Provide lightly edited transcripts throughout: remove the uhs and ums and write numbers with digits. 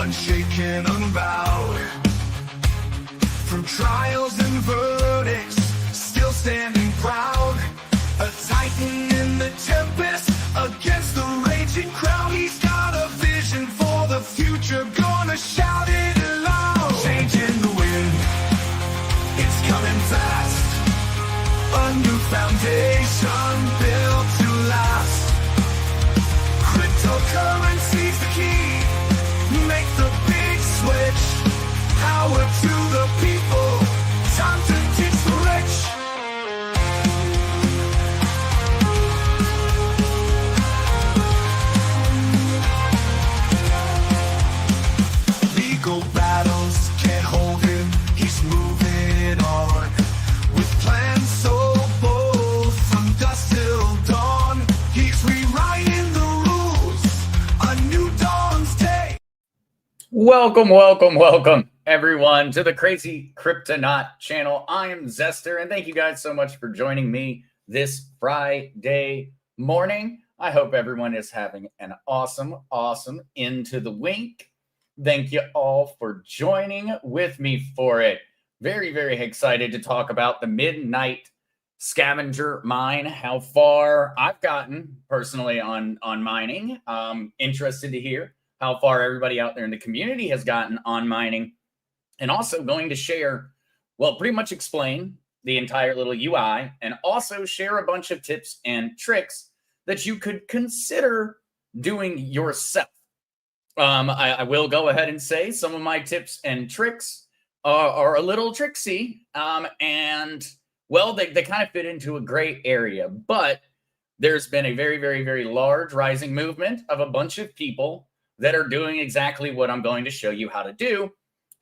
unshaken, unbowed. From trials and verdicts, still standing proud. A titan in the tempest, against the raging crowd. He's got a vision for the future, gonna shout it aloud. Changing the wind, it's coming fast. A new foundation built to last. Cryptocurrency's the key, make the big switch. Power to the people, time to teach the rich. Legal battles can't hold him, he's moving on. With plans so bold, from dusk till dawn. He's rewriting the rules, a new dawn's day. Welcome, everyone, to the Crazy Cryptonaut channel. I am Zester, and thank you guys so much for joining me this Friday morning. I hope everyone is having an awesome into the week. Thank you all for joining with me for it. Very excited to talk about the midnight scavenger mine, how far I've gotten personally on mining. Interested to hear how far everybody out there in the community has gotten on mining, and also going to share, well, pretty much explain the entire little UI, and also share a bunch of tips and tricks that you could consider doing yourself. I will go ahead and say some of my tips and tricks are a little tricksy, and well, they kind of fit into a gray area, but there's been a very large rising movement of a bunch of people that are doing exactly what I'm going to show you how to do.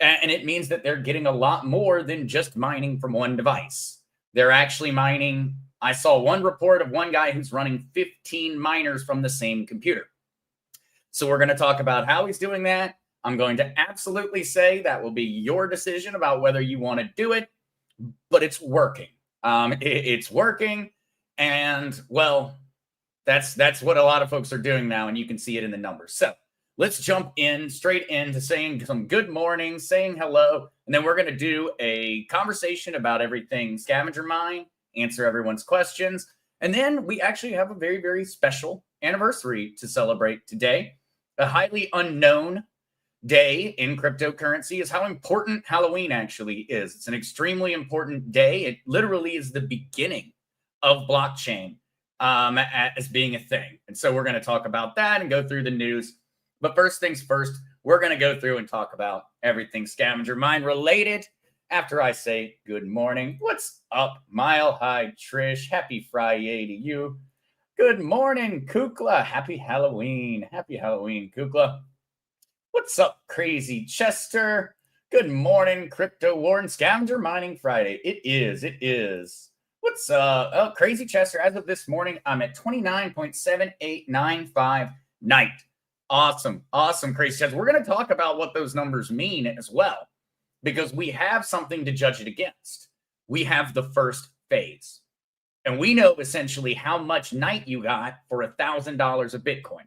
And it means that they're getting a lot more than just mining from one device. They're actually mining. I saw one report of one guy who's running 15 miners from the same computer. So we're going to talk about how he's doing that. I'm going to absolutely say that will be your decision about whether you want to do it, but it's working. It's working. And well, that's what a lot of folks are doing now. And you can see it in the numbers. So let's jump straight into saying some good morning, saying hello, and then we're going to do a conversation about everything Scavenger Mine, answer everyone's questions, and then we actually have a very special anniversary to celebrate today. A highly unknown day in cryptocurrency is how important Halloween actually is. It's an extremely important day. It literally is the beginning of blockchain as being a thing. And so we're going to talk about that and go through the news. But first things first, we're going to go through and talk about everything Scavenger Mine related after I say good morning. What's up, Mile High Trish? Happy Friday to you. Good morning, Kukla. Happy Halloween. Happy Halloween, Kukla. What's up, Crazy Chester? Good morning, Crypto Warden. Scavenger Mining Friday. It is. What's up? Crazy Chester, as of this morning, I'm at 29.7895 night. Awesome, Crazy Chester. We're going to talk about what those numbers mean as well, because we have something to judge it against. We have the first phase. And we know essentially how much night you got for $1,000 of Bitcoin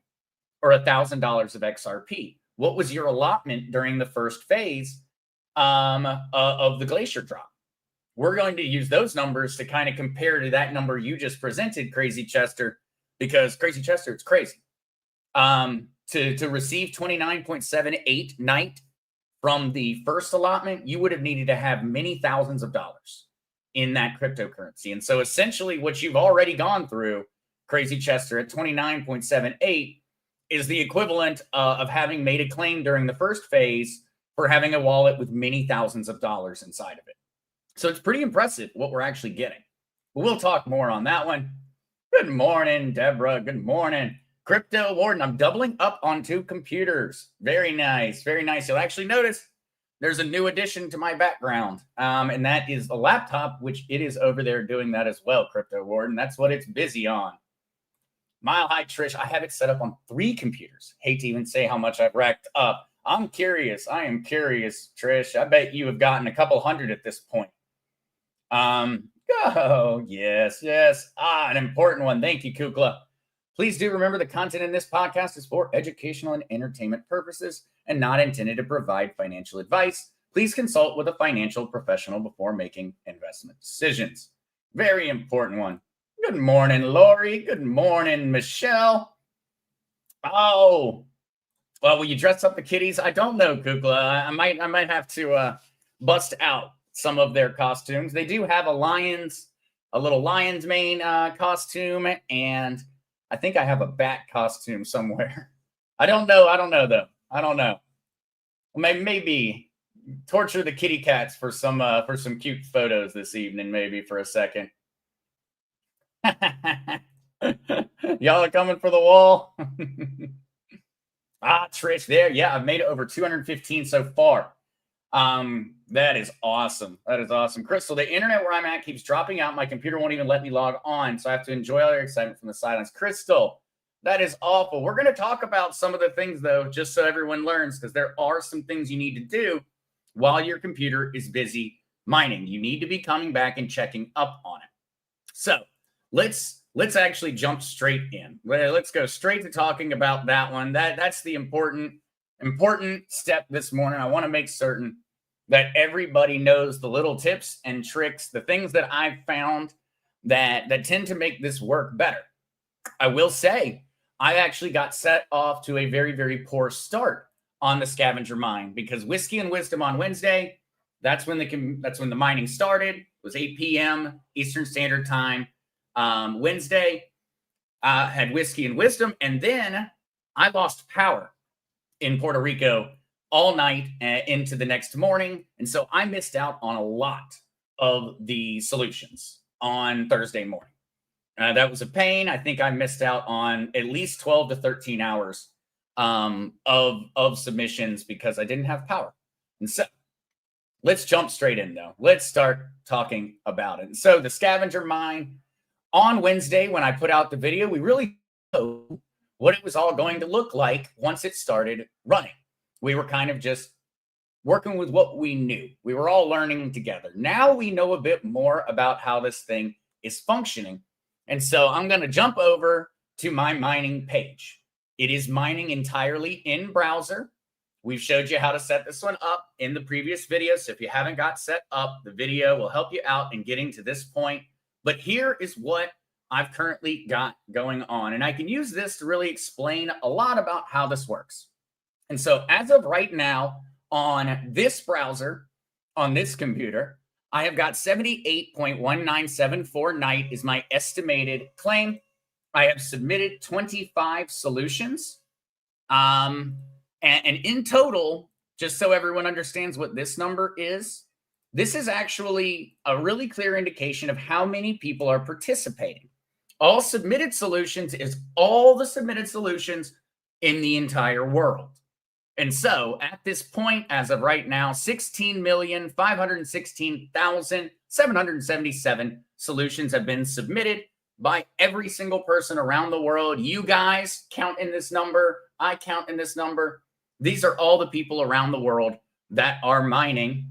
or $1,000 of XRP. What was your allotment during the first phase of the glacier drop? We're going to use those numbers to kind of compare to that number you just presented, Crazy Chester, because Crazy Chester, it's crazy. To receive 29.78 night from the first allotment, you would have needed to have many thousands of dollars in that cryptocurrency. And so essentially what you've already gone through, Crazy Chester, at 29.78 is the equivalent of having made a claim during the first phase for having a wallet with many thousands of dollars inside of it. So it's pretty impressive what we're actually getting. But we'll talk more on that one. Good morning, Deborah. Good morning. Crypto Warden, I'm doubling up on 2 computers. Very nice. You'll actually notice there's a new addition to my background, and that is a laptop, which it is over there doing that as well, Crypto Warden. That's what it's busy on. Mile High Trish, I have it set up on 3 computers. Hate to even say how much I've racked up. I'm curious. I am curious, Trish. I bet you have gotten a couple hundred at this point. Oh, yes. An important one. Thank you, Kukla. Please do remember the content in this podcast is for educational and entertainment purposes. and not intended to provide financial advice. Please consult with a financial professional before making investment decisions. Very important one. Good morning, Lori. Good morning, Michelle. Oh, well, will you dress up the kitties? I don't know, Kukla. I might have to bust out some of their costumes. They do have a little lion's mane costume, and I think I have a bat costume somewhere. I don't know though. I don't know. Maybe torture the kitty cats for some cute photos this evening, maybe for a second. Y'all are coming for the wall. Trish, there. Yeah, I've made it over 215 so far. That is awesome. That is awesome. Crystal, the internet where I'm at keeps dropping out. My computer won't even let me log on, so I have to enjoy all your excitement from the silence. Crystal, that is awful. We're going to talk about some of the things, though, just so everyone learns, because there are some things you need to do while your computer is busy mining. You need to be coming back and checking up on it. So let's actually jump straight in. Let's go straight to talking about that one. That's the important step this morning. I want to make certain that everybody knows the little tips and tricks, the things that I've found that tend to make this work better. I will say I actually got set off to a very, very poor start on the Scavenger Mine, because Whiskey and Wisdom on Wednesday, that's when the mining started. It was 8 p.m. Eastern Standard Time. Wednesday, had Whiskey and Wisdom, and then I lost power in Puerto Rico all night into the next morning, and so I missed out on a lot of the solutions on Thursday morning. That was a pain. I think I missed out on at least 12 to 13 hours of submissions because I didn't have power. And so let's jump straight in, though. Let's start talking about it. So the Scavenger Mine, on Wednesday, when I put out the video, we really know what it was all going to look like once it started running. We were kind of just working with what we knew. We were all learning together. Now we know a bit more about how this thing is functioning. And so I'm going to jump over to my mining page. It is mining entirely in browser. We've showed you how to set this one up in the previous video. So if you haven't got set up, the video will help you out in getting to this point. But here is what I've currently got going on. And I can use this to really explain a lot about how this works. And so as of right now, on this browser, on this computer, I have got 78.1974 night is my estimated claim. I have submitted 25 solutions. And in total, just so everyone understands what this number is, this is actually a really clear indication of how many people are participating. All submitted solutions is all the submitted solutions in the entire world. And so at this point, as of right now, 16,516,777 solutions have been submitted by every single person around the world. You guys count in this number. I count in this number. These are all the people around the world that are mining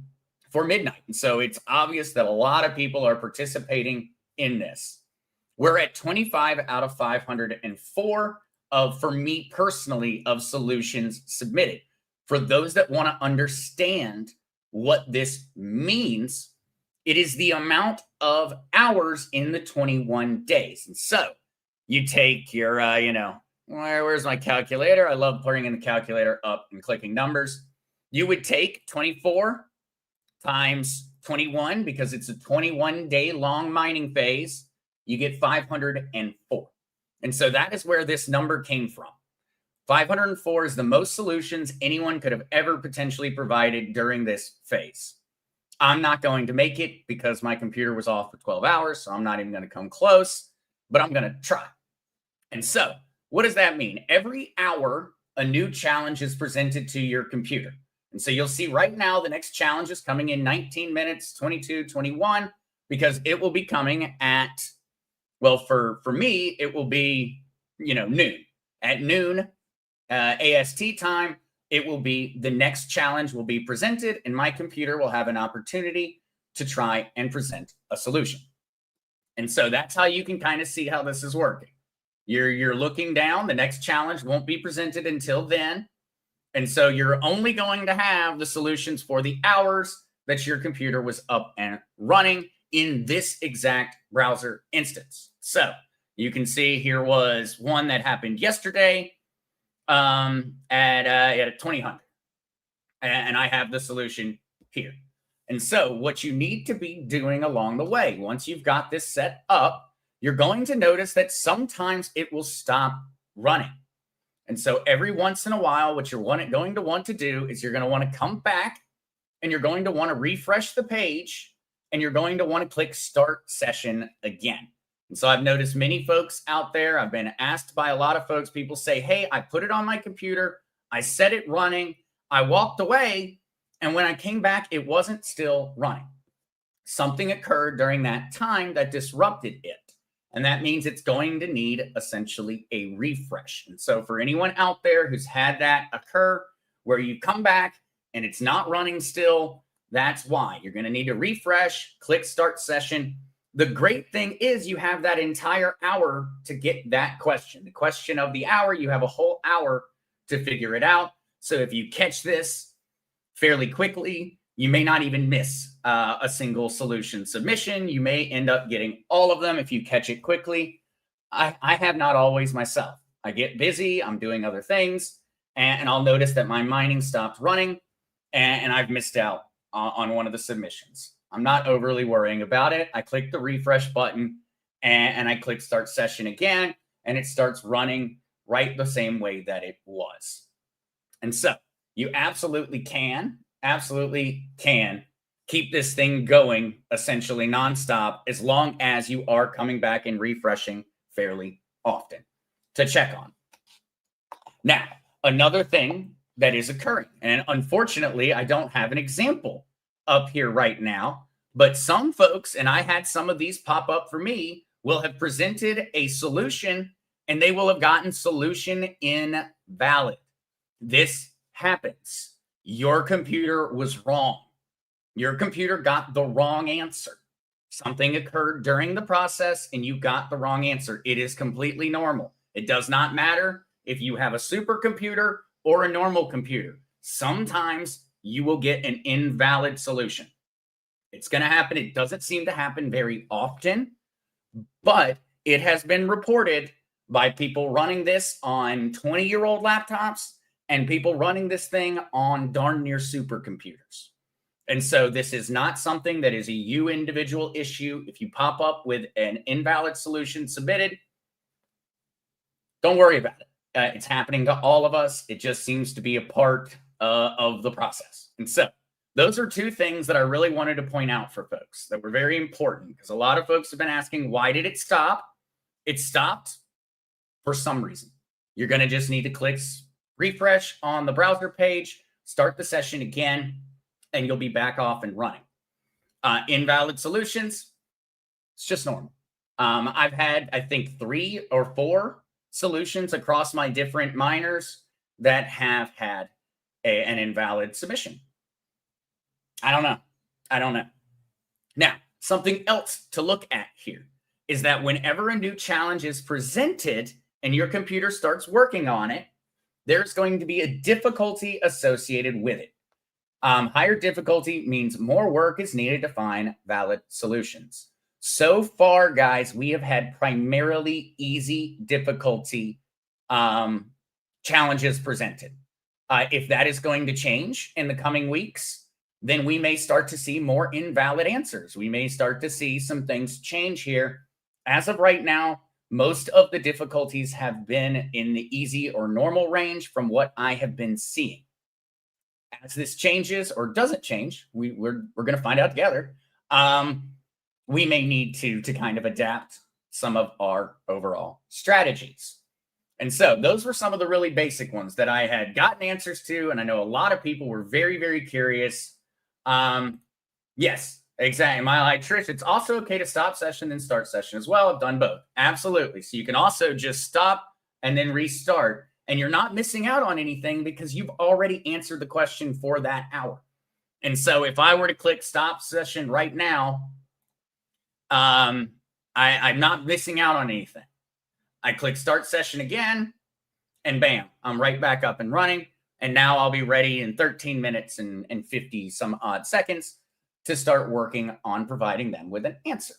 for midnight. And so it's obvious that a lot of people are participating in this. We're at 25 out of 504 for me personally, of solutions submitted. For those that want to understand what this means, it is the amount of hours in the 21 days. And so you take your, where's my calculator? I love bringing the calculator up and clicking numbers. You would take 24 times 21, because it's a 21-day long mining phase. You get 504. And so that is where this number came from. 504 is the most solutions anyone could have ever potentially provided during this phase. I'm not going to make it because my computer was off for 12 hours, so I'm not even going to come close, but I'm going to try. And so what does that mean? Every hour, a new challenge is presented to your computer. And so you'll see right now the next challenge is coming in 19 minutes, 22, 21, because it will be coming at, well, for me, it will be, noon. At noon, AST time, it will be, the next challenge will be presented, and my computer will have an opportunity to try and present a solution. And so that's how you can kind of see how this is working. You're looking down. The next challenge won't be presented until then. And so you're only going to have the solutions for the hours that your computer was up and running in this exact browser instance. So you can see here was one that happened yesterday at 2000. And I have the solution here. And so what you need to be doing along the way, once you've got this set up, you're going to notice that sometimes it will stop running. And so every once in a while, what you're going to want to do is you're going to want to come back and you're going to want to refresh the page and you're going to want to click start session again. And so I've noticed many folks out there, I've been asked by a lot of folks, people say, hey, I put it on my computer, I set it running, I walked away, and when I came back, it wasn't still running. Something occurred during that time that disrupted it. And that means it's going to need essentially a refresh. And so for anyone out there who's had that occur, where you come back and it's not running still, that's why. You're going to need to refresh, click start session. The great thing is you have that entire hour to get that question. The question of the hour, you have a whole hour to figure it out. So if you catch this fairly quickly, you may not even miss a single solution submission. You may end up getting all of them if you catch it quickly. I have not always myself. I get busy, I'm doing other things, and I'll notice that my mining stopped running and I've missed out on one of the submissions. I'm not overly worrying about it. I click the refresh button and I click start session again, and it starts running right the same way that it was. And so you absolutely can keep this thing going essentially nonstop as long as you are coming back and refreshing fairly often to check on. Now, another thing that is occurring, and unfortunately, I don't have an example up here right now, but some folks, and I had some of these pop up for me, will have presented a solution and they will have gotten solution invalid. This happens. Your computer was wrong. Your computer got the wrong answer. Something occurred during the process and you got the wrong answer. It is completely normal. It does not matter if you have a supercomputer or a normal computer. Sometimes you will get an invalid solution. It's going to happen. It doesn't seem to happen very often, but it has been reported by people running this on 20-year-old laptops and people running this thing on darn near supercomputers. And so this is not something that is a you individual issue. If you pop up with an invalid solution submitted, don't worry about it. It's happening to all of us. It just seems to be a part of the process. And so those are two things that I really wanted to point out for folks that were very important, because a lot of folks have been asking, why did it stop? It stopped for some reason. You're going to just need to click refresh on the browser page, start the session again, and you'll be back off and running. Invalid solutions, it's just normal. I've had, I think, 3 or 4 solutions across my different miners that have had an invalid submission. I don't know. Now, something else to look at here is that whenever a new challenge is presented and your computer starts working on it, there's going to be a difficulty associated with it. Higher difficulty means more work is needed to find valid solutions. So far, guys, we have had primarily easy difficulty challenges presented. If that is going to change in the coming weeks, then we may start to see more invalid answers. We may start to see some things change here. As of right now, most of the difficulties have been in the easy or normal range from what I have been seeing. As this changes or doesn't change, we're going to find out together. We may need to kind of adapt some of our overall strategies. And so those were some of the really basic ones that I had gotten answers to. And I know a lot of people were very, very curious. Yes, exactly. My Trish, it's also okay to stop session and start session as well. I've done both. Absolutely. So you can also just stop and then restart, and you're not missing out on anything because you've already answered the question for that hour. And so if I were to click stop session right now, I'm not missing out on anything. I click start session again, and bam, I'm right back up and running. And now I'll be ready in 13 minutes and 50 some odd seconds to start working on providing them with an answer.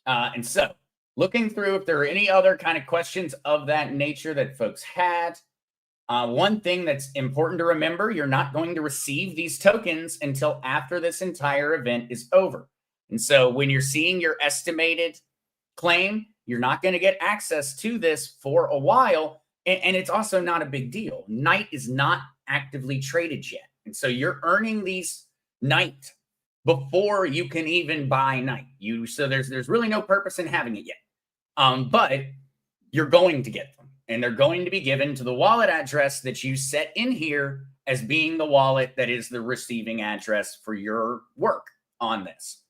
And so looking through if there are any other kind of questions of that nature that folks had. One thing that's important to remember, you're not going to receive these tokens until after this entire event is over. And so when you're seeing your estimated claim, you're not going to get access to this for a while. And it's also not a big deal. Night is not actively traded yet. And so you're earning these night before you can even buy night. So there's really no purpose in having it yet. But you're going to get them. And they're going to be given to the wallet address that you set in here as being the wallet that is the receiving address for your work on this.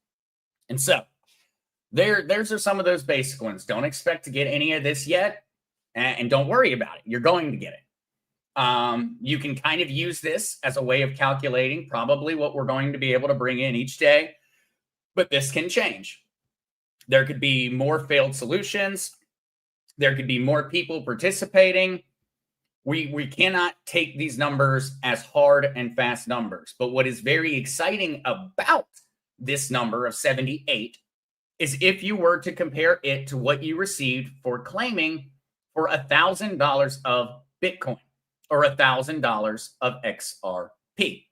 And so there's some of those basic ones. Don't expect to get any of this yet. And don't worry about it. You're going to get it. You can kind of use this as a way of calculating probably what we're going to be able to bring in each day. But this can change. There could be more failed solutions. There could be more people participating. We cannot take these numbers as hard and fast numbers. But what is very exciting about this number of 78 is if you were to compare it to what you received for claiming for $1,000 of Bitcoin or $1,000 of XRP.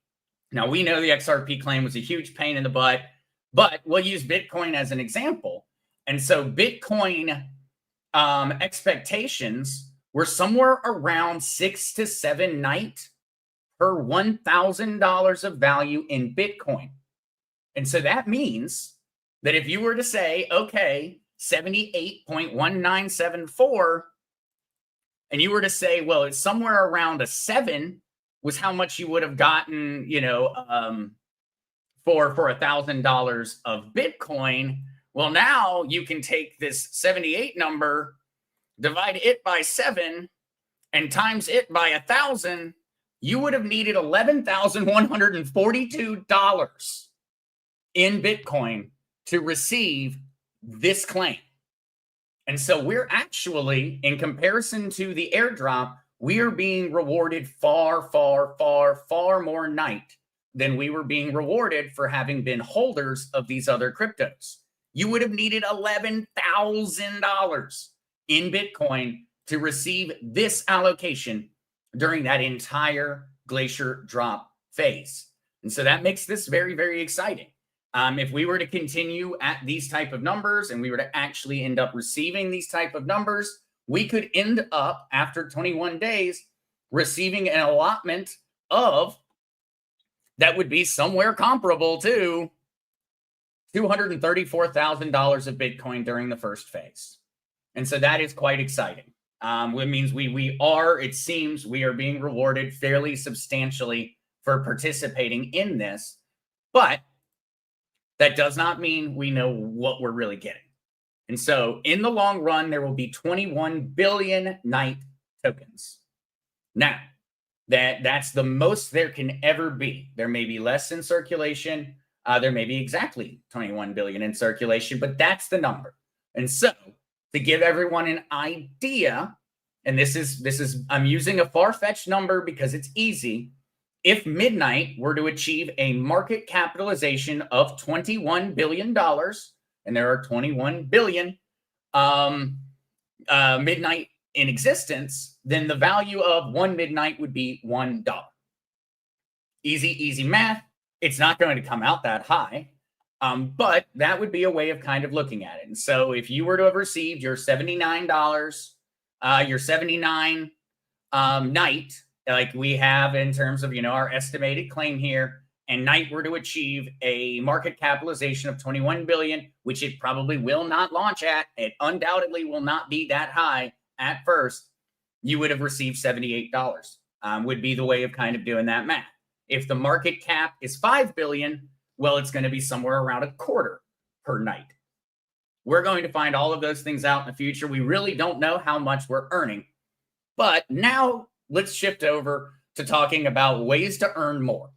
Now, we know the XRP claim was a huge pain in the butt, but we'll use Bitcoin as an example. And so Bitcoin expectations were somewhere around 6 to 7 night per $1,000 of value in Bitcoin. And so that means that if you were to say, okay, 78.1974, and you were to say, well, it's somewhere around a 7 was how much you would have gotten, for $1,000 of Bitcoin. Well, now you can take this 78 number, divide it by 7, and times it by 1,000. You would have needed $11,142 in Bitcoin to receive this claim. And so we're actually, in comparison to the airdrop, we are being rewarded far, far, far, far more night than we were being rewarded for having been holders of these other cryptos. You would have needed $11,000 in Bitcoin to receive this allocation during that entire glacier drop phase. And so that makes this very, very exciting. If we were to continue at these type of numbers and we were to actually end up receiving these type of numbers, we could end up after 21 days receiving an allotment of that would be somewhere comparable to $234,000 of Bitcoin during the first phase. And so that is quite exciting. It means it seems we are being rewarded fairly substantially for participating in this, but that does not mean we know what we're really getting. And so in the long run, there will be 21 billion night tokens. Now, that's the most there can ever be. There may be less in circulation. There may be exactly 21 billion in circulation, but that's the number. And so to give everyone an idea, and this is I'm using a far-fetched number because it's easy. If Midnight were to achieve a market capitalization of $21 billion, and there are 21 billion Midnight in existence, then the value of one Midnight would be $1. Easy math. It's not going to come out that high, but that would be a way of kind of looking at it. And so if you were to have received your $79, your 79 night, like we have in terms of, our estimated claim here, and night were to achieve a market capitalization of 21 billion, which it probably will not launch at, it undoubtedly will not be that high at first, you would have received $78, would be the way of kind of doing that math. If the market cap is 5 billion, well, it's going to be somewhere around a quarter per night. We're going to find all of those things out in the future. We really don't know how much we're earning. But now let's shift over to talking about ways to earn more,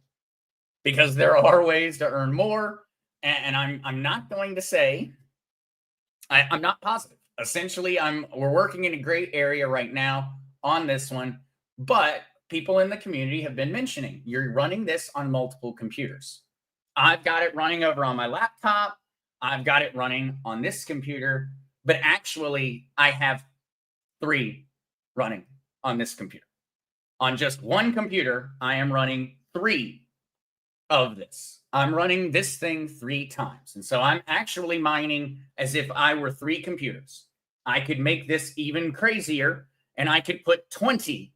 because there are ways to earn more. And I'm not going to say, I'm not positive. Essentially, we're working in a great area right now on this one, but people in the community have been mentioning, you're running this on multiple computers. I've got it running over on my laptop. I've got it running on this computer, but actually I have 3 running on this computer. On just one computer, I am running 3 of this. I'm running this thing 3 times. And so I'm actually mining as if I were 3 computers. I could make this even crazier, and I could put 20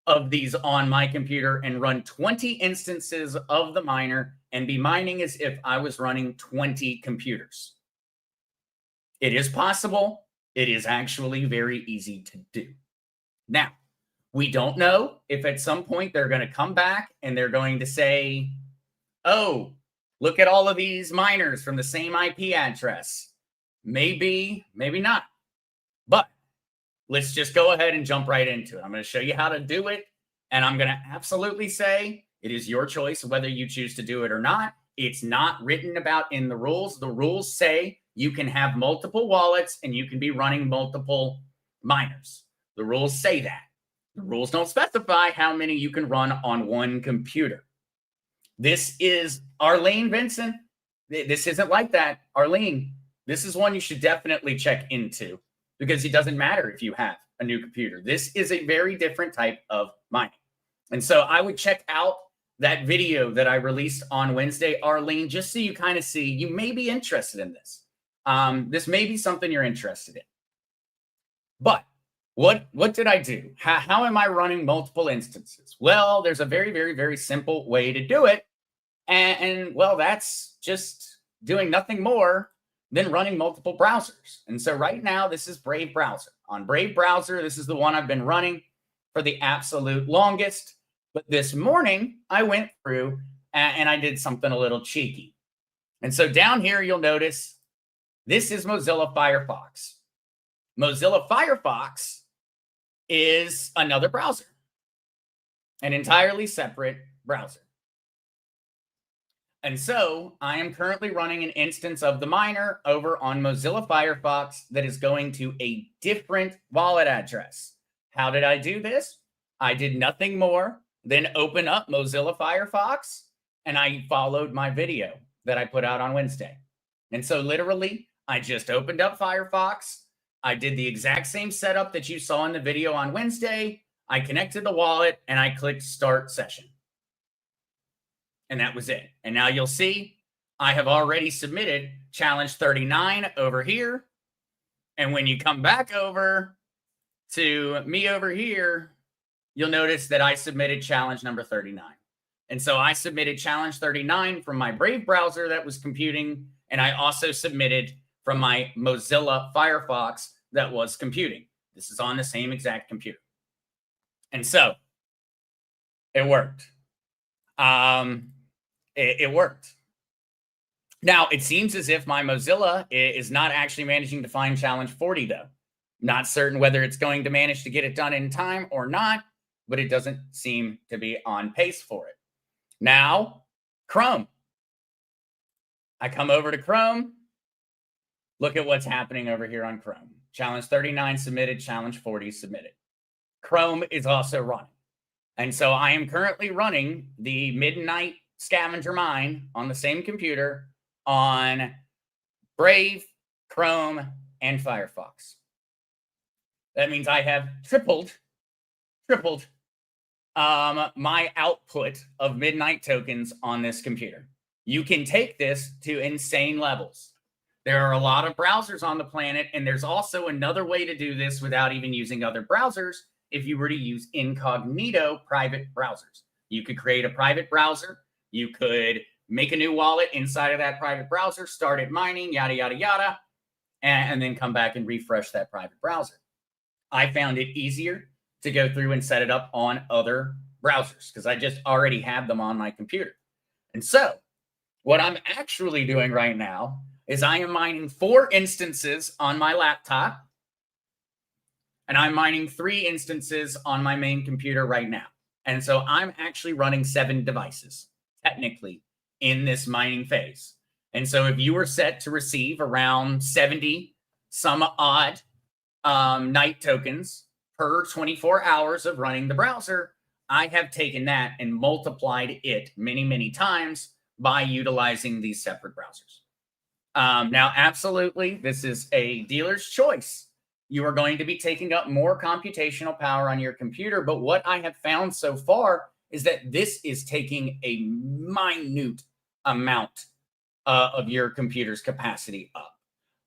of these on my computer and run 20 instances of the miner and be mining as if I was running 20 computers. It is possible. It is actually very easy to do. Now, we don't know if at some point they're going to come back and they're going to say, oh, look at all of these miners from the same IP address. Maybe, maybe not. But let's just go ahead and jump right into it. I'm going to show you how to do it. And I'm going to absolutely say it is your choice whether you choose to do it or not. It's not written about in the rules. The rules say you can have multiple wallets and you can be running multiple miners. The rules say that. The rules don't specify how many you can run on one computer. This is Arlene Vincent. This isn't like that. Arlene, this is one you should definitely check into because it doesn't matter if you have a new computer. This is a very different type of mining. And so I would check out that video that I released on Wednesday, Arlene, just so you kind of see, you may be interested in this. This may be something you're interested in. But what did I do? How am I running multiple instances? Well, there's a very, very, very simple way to do it. And well, that's just doing nothing more than running multiple browsers. And so right now, this is Brave Browser. On Brave Browser, this is the one I've been running for the absolute longest. But this morning, I went through and I did something a little cheeky. And so down here, you'll notice this is Mozilla Firefox. Mozilla Firefox is another browser, an entirely separate browser. And so I am currently running an instance of the miner over on Mozilla Firefox that is going to a different wallet address. How did I do this? I did nothing more than open up Mozilla Firefox and I followed my video that I put out on Wednesday. And so literally, I just opened up Firefox. I did the exact same setup that you saw in the video on Wednesday. I connected the wallet and I clicked start session. And that was it. And now you'll see I have already submitted challenge 39 over here. And when you come back over to me over here, you'll notice that I submitted challenge number 39. And so I submitted challenge 39 from my Brave browser that was computing. And I also submitted from my Mozilla Firefox that was computing. This is on the same exact computer. And so it worked. It worked. Now, it seems as if my Mozilla is not actually managing to find challenge 40, though. Not certain whether it's going to manage to get it done in time or not, but it doesn't seem to be on pace for it. Now, Chrome. I come over to Chrome. Look at what's happening over here on Chrome. Challenge 39 submitted, challenge 40 submitted. Chrome is also running. And so I am currently running the midnight Scavenger Mine on the same computer on Brave, Chrome, and Firefox. That means I have tripled my output of midnight tokens on this computer. You can take this to insane levels. There are a lot of browsers on the planet, and there's also another way to do this without even using other browsers if you were to use incognito private browsers. You could create a private browser. You could make a new wallet inside of that private browser, start it mining, yada, yada, yada, and then come back and refresh that private browser. I found it easier to go through and set it up on other browsers because I just already have them on my computer. And so what I'm actually doing right now is I am mining 4 instances on my laptop, and I'm mining 3 instances on my main computer right now. And so I'm actually running 7 devices, technically, in this mining phase. And so if you were set to receive around 70 some odd night tokens per 24 hours of running the browser, I have taken that and multiplied it many, many times by utilizing these separate browsers. Now, absolutely, this is a dealer's choice. You are going to be taking up more computational power on your computer, but what I have found so far is that this is taking a minute amount of your computer's capacity up.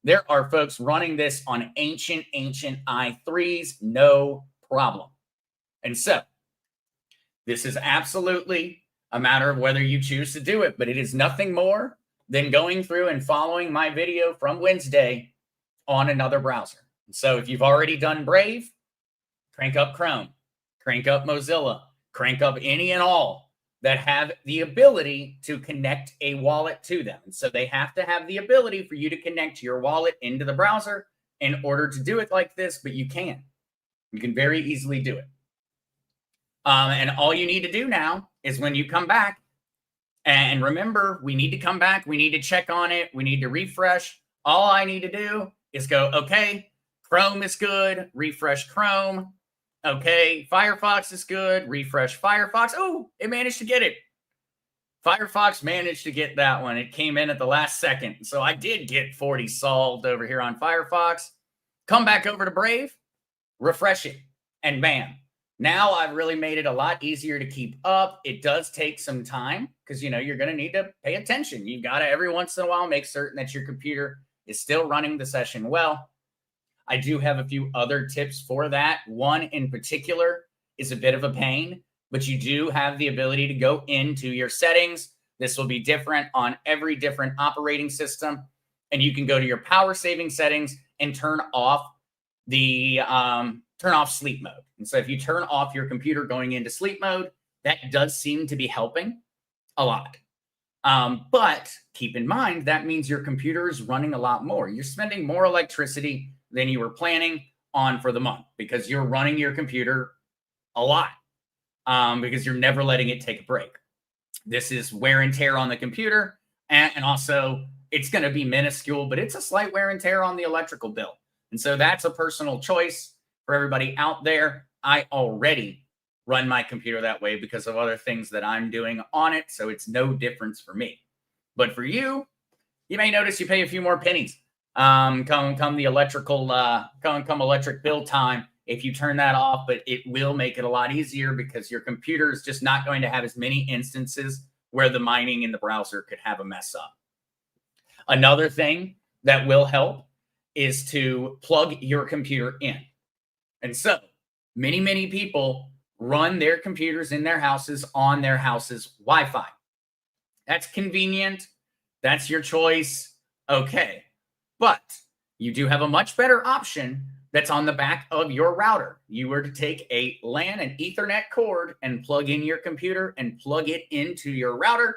There are folks running this on ancient i3s, no problem. And so, this is absolutely a matter of whether you choose to do it, but it is nothing more than going through and following my video from Wednesday on another browser. So if you've already done Brave, crank up Chrome, crank up Mozilla, crank up any and all that have the ability to connect a wallet to them. And so they have to have the ability for you to connect your wallet into the browser in order to do it like this, but you can. You can very easily do it. And all you need to do now is when you come back, and remember, we need to come back, we need to check on it, we need to refresh. All I need to do is go, okay, Chrome is good, refresh Chrome. Okay, Firefox is good, refresh Firefox. Oh, it managed to get it. Firefox managed to get that one. It came in at the last second. So I did get 40 solved over here on Firefox. Come back over to Brave, refresh it, and bam. Now I've really made it a lot easier to keep up. It does take some time because, you know, you're going to need to pay attention. You've got to every once in a while make certain that your computer is still running the session well. I do have a few other tips for that. One in particular is a bit of a pain, but you do have the ability to go into your settings. This will be different on every different operating system. And you can go to your power saving settings and turn off the sleep mode. And so if you turn off your computer going into sleep mode, that does seem to be helping a lot. But keep in mind, that means your computer is running a lot more. You're spending more electricity than you were planning on for the month because you're running your computer a lot because you're never letting it take a break. This is wear and tear on the computer. And also it's going to be minuscule, but it's a slight wear and tear on the electrical bill. And so that's a personal choice for everybody out there. I already run my computer that way because of other things that I'm doing on it. So it's no difference for me. But for you, you may notice you pay a few more pennies. Come the electrical, come electric bill time if you turn that off, but it will make it a lot easier because your computer is just not going to have as many instances where the mining in the browser could have a mess up. Another thing that will help is to plug your computer in. And so many people run their computers in their houses on their house's Wi-Fi. That's convenient. That's your choice. Okay. But you do have a much better option that's on the back of your router. You were to take a LAN and Ethernet cord and plug in your computer and plug it into your router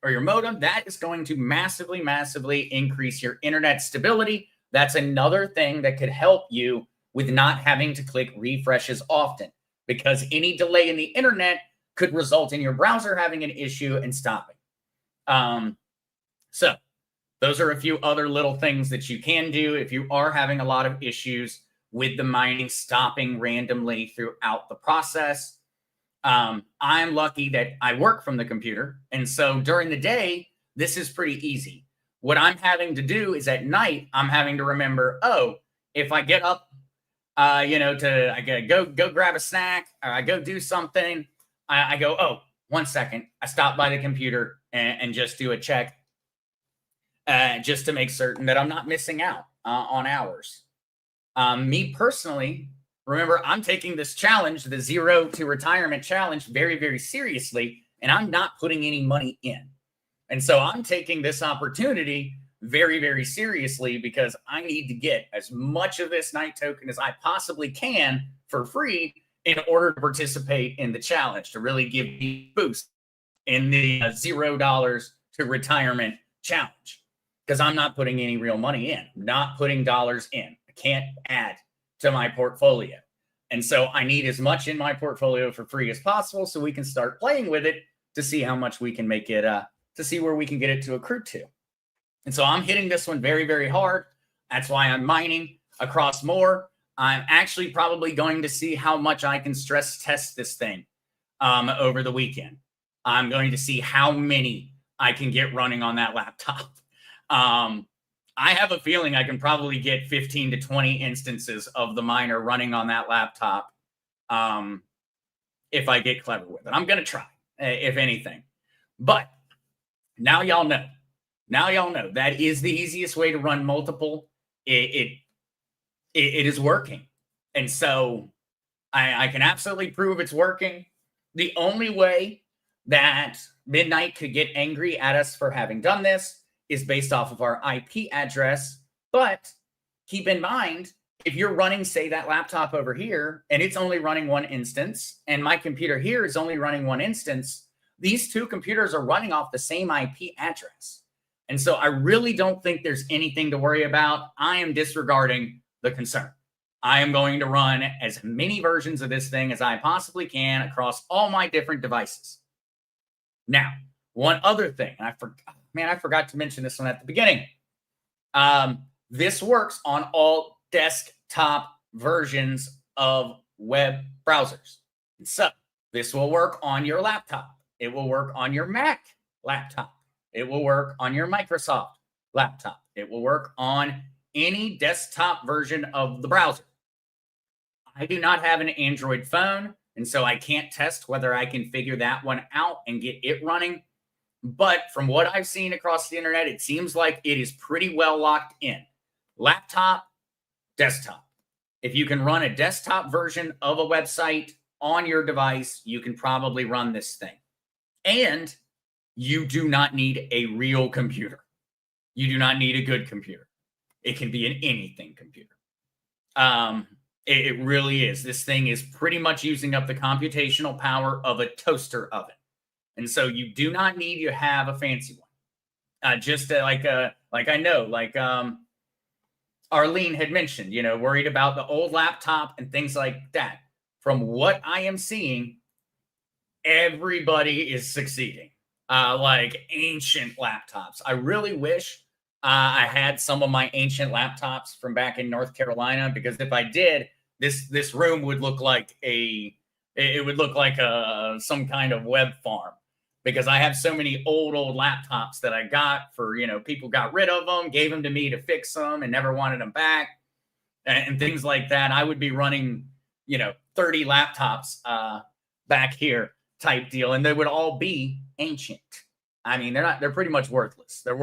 or your modem. That is going to massively increase your internet stability. That's another thing that could help you with not having to click refreshes often, because any delay in the internet could result in your browser having an issue and stopping. So those are a few other little things that you can do if you are having a lot of issues with the mining stopping randomly throughout the process. I'm lucky that I work from the computer. And so during the day, this is pretty easy. What I'm having to do is at night, I'm having to remember, oh, if I get up, I gotta go grab a snack, or I go do something, I go, oh, 1 second. I stop by the computer and just do a check just to make certain that I'm not missing out on hours. Me personally, remember, I'm taking this challenge, the Zero to Retirement Challenge, very seriously, and I'm not putting any money in. And so I'm taking this opportunity very seriously because I need to get as much of this night token as I possibly can for free in order to participate in the challenge, to really give me a boost in the $0 to retirement challenge. Because I'm not putting any real money in, not putting dollars in. I can't add to my portfolio. And so I need as much in my portfolio for free as possible so we can start playing with it to see how much we can make it, to see where we can get it to accrue to. And so I'm hitting this one very hard. That's why I'm mining across more. I'm actually probably going to see how much I can stress test this thing over the weekend. I'm going to see how many I can get running on that laptop. I have a feeling I can probably get 15 to 20 instances of the miner running on that laptop if I get clever with it. I'm going to try, if anything. But now y'all know. Now y'all know that is the easiest way to run multiple. It is working. And so I can absolutely prove it's working. The only way that Midnight could get angry at us for having done this is based off of our IP address. But keep in mind, if you're running, say, that laptop over here, and it's only running one instance, and my computer here is only running one instance, these two computers are running off the same IP address. And so I really don't think there's anything to worry about. I am disregarding the concern. I am going to run as many versions of this thing as I possibly can across all my different devices. Now, one other thing, and I forgot to mention this one at the beginning. This works on all desktop versions of web browsers. So this will work on your laptop. It will work on your Mac laptop. It will work on your Microsoft laptop. It will work on any desktop version of the browser. I do not have an Android phone, and so I can't test whether I can figure that one out and get it running. But from what I've seen across the internet, it seems like it is pretty well locked in. Laptop, desktop. If you can run a desktop version of a website on your device, you can probably run this thing. And you do not need a real computer. You do not need a good computer. It can be an anything computer. It really is. This thing is pretty much using up the computational power of a toaster oven. And so you do not need to have a fancy one. Arlene had mentioned, worried about the old laptop and things like that. From what I am seeing, everybody is succeeding. Like ancient laptops. I really wish I had some of my ancient laptops from back in North Carolina, because if I did, this room would look like some kind of web farm, because I have so many old laptops that I got for, people got rid of them, gave them to me to fix them and never wanted them back and things like that. I would be running, 30 laptops back here type deal, and they would all be ancient. I mean, they're pretty much worthless. They're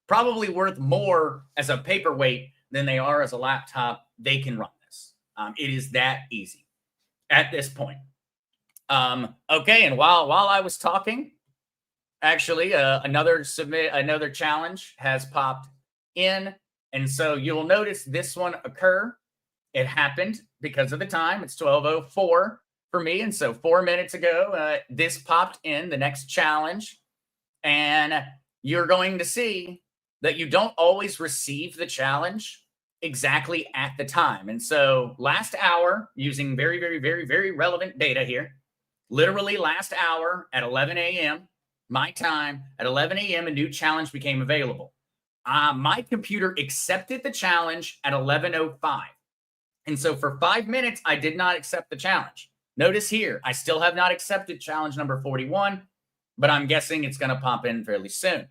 probably worth more as a paperweight than they are as a laptop. They can run this. It is that easy at this point. Okay, and while I was talking, actually, another challenge has popped in, and so you'll notice this one occur. It happened because of the time. It's 12:04 for me, and so 4 minutes ago, this popped in, the next challenge, and you're going to see that you don't always receive the challenge exactly at the time. And so last hour, using very, very, very, very relevant data here, literally last hour at 11 a.m., my time, at 11 a.m., a new challenge became available. My computer accepted the challenge at 11:05. And so for 5 minutes, I did not accept the challenge. Notice here, I still have not accepted challenge number 41, but I'm guessing it's going to pop in fairly soon.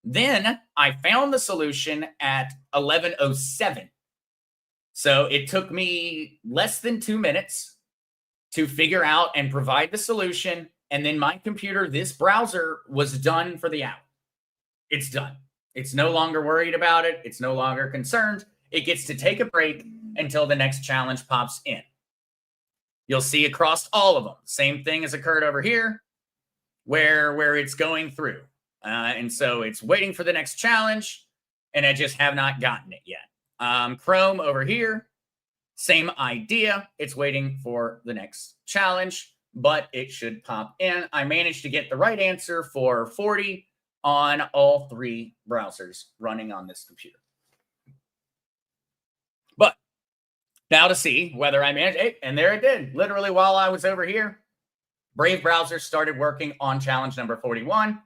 Then I found the solution at 11:07. So it took me less than 2 minutes to figure out and provide the solution. And then my computer, this browser, was done for the hour. It's done. It's no longer worried about it. It's no longer concerned. It gets to take a break until the next challenge pops in. You'll see across all of them, same thing has occurred over here where it's going through. And so it's waiting for the next challenge, and I just have not gotten it yet. Chrome over here, same idea. It's waiting for the next challenge, but it should pop in. I managed to get the right answer for 40 on all three browsers running on this computer. But now to see whether I managed it, and there it did. Literally while I was over here, Brave browser started working on challenge number 41.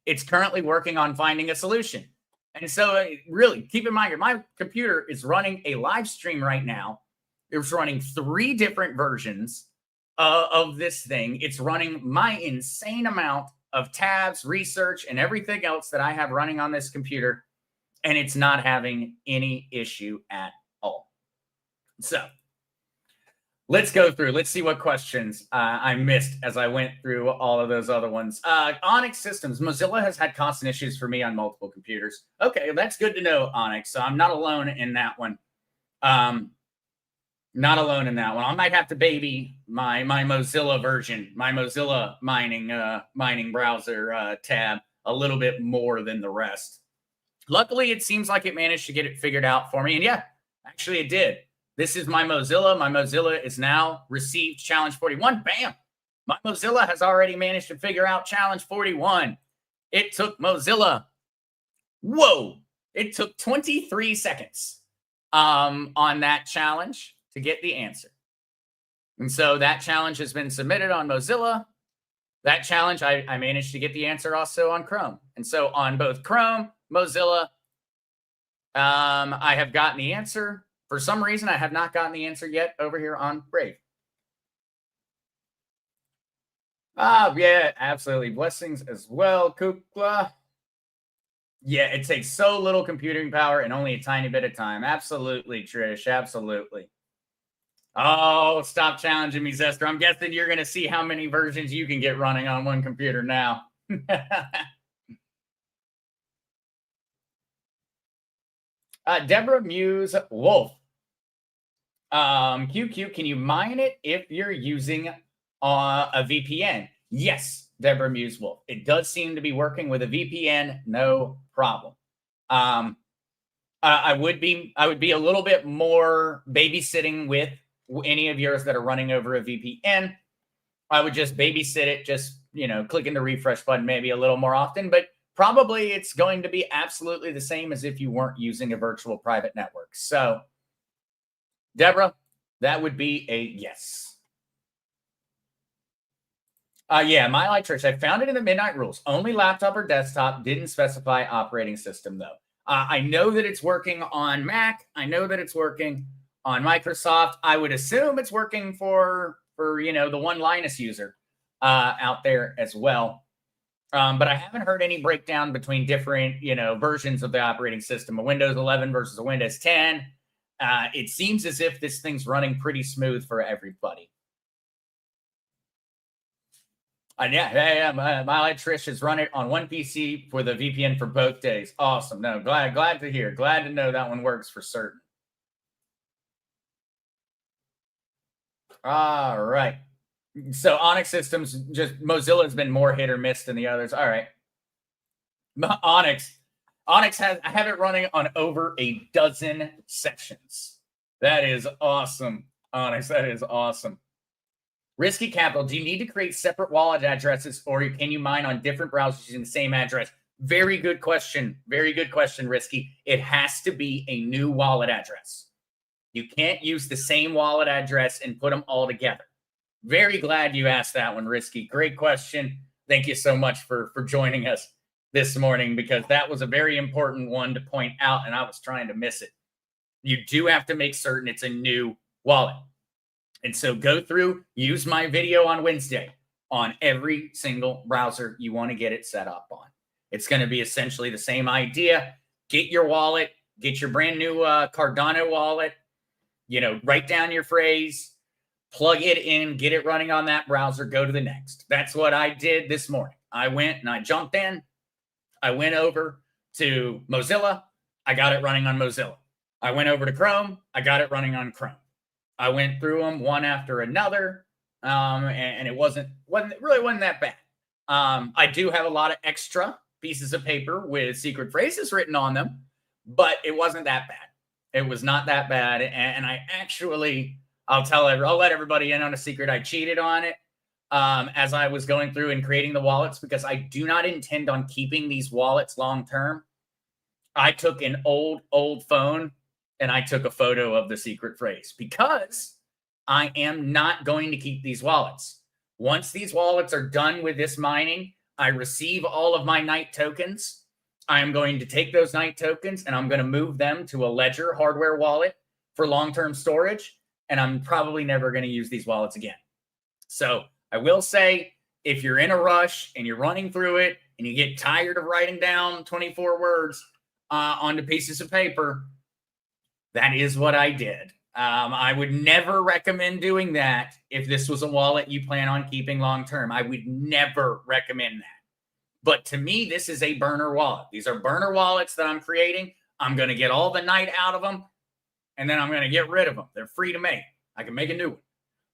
It's currently working on finding a solution. And so really keep in mind, my computer is running a live stream right now. It's running 3 different versions of this thing. It's running my insane amount of tabs, research, and everything else that I have running on this computer, and it's not having any issue at all. So let's go through. Let's see what questions I missed as I went through all of those other ones. Onyx Systems. Mozilla has had constant issues for me on multiple computers. Okay, that's good to know, Onyx. So I'm not alone in that one. Not alone in that one. I might have to baby my Mozilla version, my Mozilla mining browser tab a little bit more than the rest. Luckily, it seems like it managed to get it figured out for me. And yeah, actually it did. This is my Mozilla. My Mozilla is now received challenge 41. Bam! My Mozilla has already managed to figure out challenge 41. It took Mozilla. Whoa! It took 23 seconds on that challenge to get the answer. And so that challenge has been submitted on Mozilla. That challenge, I managed to get the answer also on Chrome. And so on both Chrome, Mozilla, I have gotten the answer. For some reason, I have not gotten the answer yet over here on Brave. Yeah, absolutely. Blessings as well, Kukla. Yeah, it takes so little computing power and only a tiny bit of time. Absolutely, Trish. Absolutely. Oh, stop challenging me, Zester. I'm guessing you're going to see how many versions you can get running on one computer now. Deborah Muse Wolf. QQ, can you mine it if you're using a VPN? Yes, Deborah Muse Wolf. It does seem to be working with a VPN, no problem. I would be a little bit more babysitting with any of yours that are running over a VPN. I would just babysit it, just, clicking the refresh button maybe a little more often, but probably it's going to be absolutely the same as if you weren't using a virtual private network. So, Deborah, that would be a yes. Yeah, my light trick. I found it in the Midnight Rules. Only laptop or desktop. Didn't specify operating system, though. I know that it's working on Mac. I know that it's working on Microsoft. I would assume it's working for the one Linus user out there as well. But I haven't heard any breakdown between different, versions of the operating system, a Windows 11 versus a Windows 10. It seems as if this thing's running pretty smooth for everybody. Yeah, my Trish has run it on one PC for the VPN for both days. Awesome. No, glad to hear. Glad to know that one works for certain. All right. So Onyx Systems, just Mozilla has been more hit or miss than the others. All right. Onyx I have it running on over a dozen sessions. That is awesome. Onyx, that is awesome. Risky Capital, do you need to create separate wallet addresses or can you mine on different browsers using the same address? Very good question. Very good question, Risky. It has to be a new wallet address. You can't use the same wallet address and put them all together. Very glad you asked that one, Risky. Great question. Thank you so much for joining us this morning, because that was a very important one to point out and I was trying to miss it. You do have to make certain it's a new wallet. And so go through, use my video on Wednesday on every single browser you want to get it set up on. It's going to be essentially the same idea. Get your wallet, get your brand new Cardano wallet, write down your phrase, plug it in, get it running on that browser, go to the next. That's what I did this morning. I went and I jumped in. I went over to Mozilla. I got it running on Mozilla. I went over to Chrome. I got it running on Chrome. I went through them one after another, and it wasn't that bad. I do have a lot of extra pieces of paper with secret phrases written on them, but it wasn't that bad. It was not that bad, and I actually, I'll let everybody in on a secret. I cheated on it as I was going through and creating the wallets, because I do not intend on keeping these wallets long term. I took an old phone and I took a photo of the secret phrase because I am not going to keep these wallets. Once these wallets are done with this mining, I receive all of my Night tokens. I am going to take those Night tokens and I'm going to move them to a Ledger hardware wallet for long-term storage. And I'm probably never going to use these wallets again. So I will say, if you're in a rush and you're running through it and you get tired of writing down 24 words onto pieces of paper, that is what I did. I would never recommend doing that if this was a wallet you plan on keeping long term. I would never recommend that. But to me, this is a burner wallet. These are burner wallets that I'm creating. I'm going to get all the night out of them, and then I'm going to get rid of them. They're free to make. I can make a new one.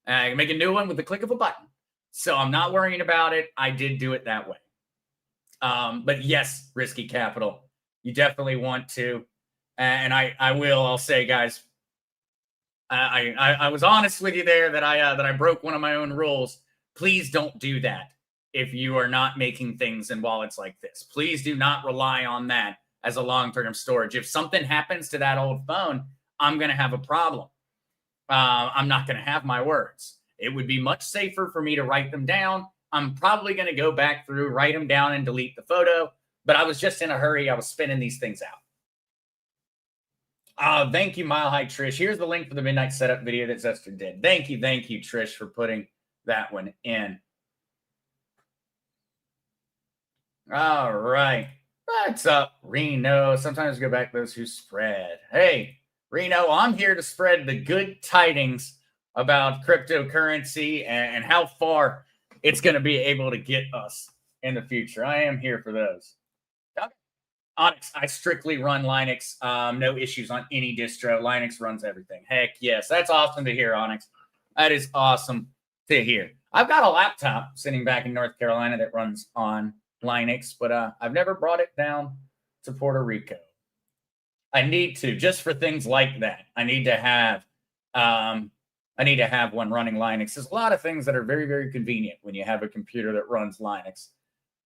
I can make a new one with the click of a button. So I'm not worrying about it. I did do it that way. But yes, risky capital. You definitely want to. And I'll say, guys, I was honest with you there that I broke one of my own rules. Please don't do that if you are not making things in wallets like this. Please do not rely on that as a long-term storage. If something happens to that old phone, I'm going to have a problem. I'm not going to have my words. It would be much safer for me to write them down. I'm probably going to go back through, write them down, and delete the photo. But I was just in a hurry. I was spinning these things out. Thank you, Mile High Trish. Here's the link for the midnight setup video that Zester did. Thank you, Trish, for putting that one in. All right. What's up, Reno? Sometimes go back to those who spread. Hey, Reno, I'm here to spread the good tidings about cryptocurrency and how far it's going to be able to get us in the future. I am here for those. Onyx, I strictly run Linux. No issues on any distro. Linux runs everything. Heck yes. That's awesome to hear, Onyx. That is awesome to hear. I've got a laptop sitting back in North Carolina that runs on Linux, but I've never brought it down to Puerto Rico. I need to, just for things like that. I need to have one running Linux. There's a lot of things that are very, very convenient when you have a computer that runs Linux.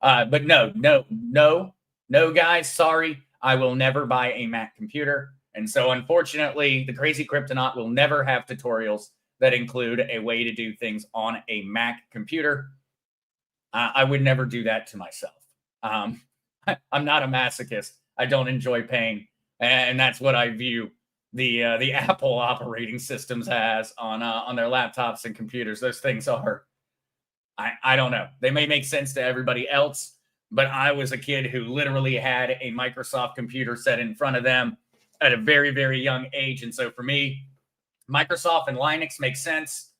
But no, guys, sorry. I will never buy a Mac computer. And so, unfortunately, the Crazy Cryptonaut will never have tutorials that include a way to do things on a Mac computer. I would never do that to myself. I'm not a masochist. I don't enjoy pain. And that's what I view the Apple operating systems as on their laptops and computers. Those things are, I don't know. They may make sense to everybody else, but I was a kid who literally had a Microsoft computer set in front of them at a very, very young age. And so for me, Microsoft and Linux make sense.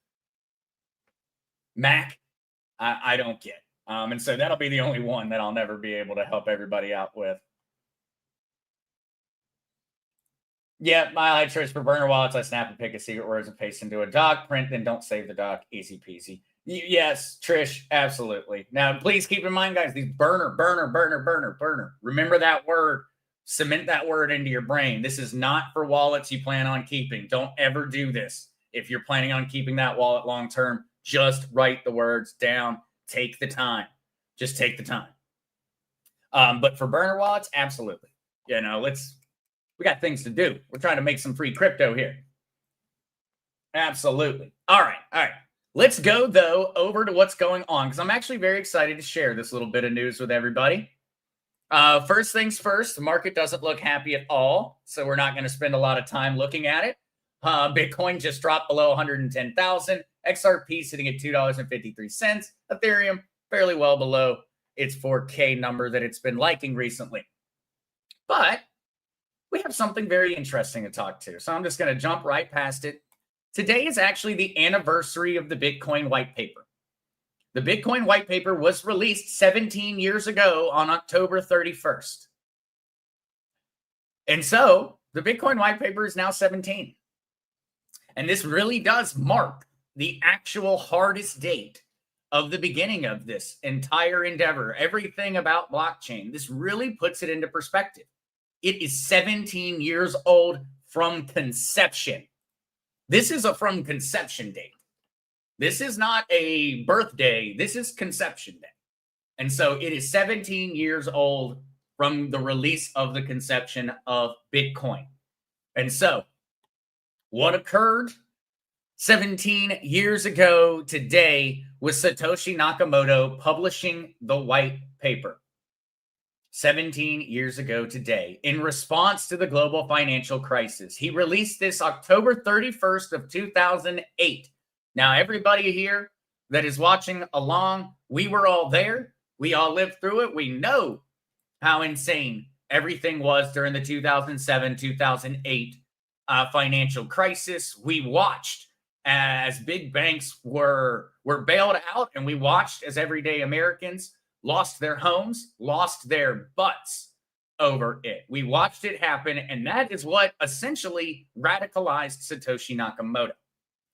Mac, I don't get. And so that'll be the only one that I'll never be able to help everybody out with. Yeah, my choice for burner wallets, I snap and pick a secret words and paste into a doc, print, then don't save the doc. Easy peasy. Yes, Trish, absolutely. Now, please keep in mind, guys, these burner. Remember that word. Cement that word into your brain. This is not for wallets you plan on keeping. Don't ever do this. If you're planning on keeping that wallet long term, just write the words down. Take the time. Just take the time. But for burner wallets, absolutely. You know, we got things to do. We're trying to make some free crypto here. Absolutely. All right. Let's go, though, over to what's going on, because I'm actually very excited to share this little bit of news with everybody. First things first, the market doesn't look happy at all, so we're not going to spend a lot of time looking at it. Bitcoin just dropped below 110,000. XRP sitting at $2.53. Ethereum fairly well below its 4K number that it's been liking recently. But we have something very interesting to talk to, so I'm just going to jump right past it. Today is actually the anniversary of the Bitcoin white paper. The Bitcoin white paper was released 17 years ago on October 31st. And so the Bitcoin white paper is now 17. And this really does mark the actual hardest date of the beginning of this entire endeavor. Everything about blockchain, this really puts it into perspective. It is 17 years old from conception. This is a from conception date. This is not a birthday. This is conception day. And so it is 17 years old from the release of the conception of Bitcoin. And so what occurred 17 years ago today was Satoshi Nakamoto publishing the white paper. 17 years ago today, in response to the global financial crisis. He released this October 31st of 2008. Now, everybody here that is watching along, we were all there. We all lived through it. We know how insane everything was during the 2007, 2008 financial crisis. We watched as big banks were bailed out, and we watched as everyday Americans lost their homes, lost their butts over it. We watched it happen, and that is what essentially radicalized Satoshi Nakamoto.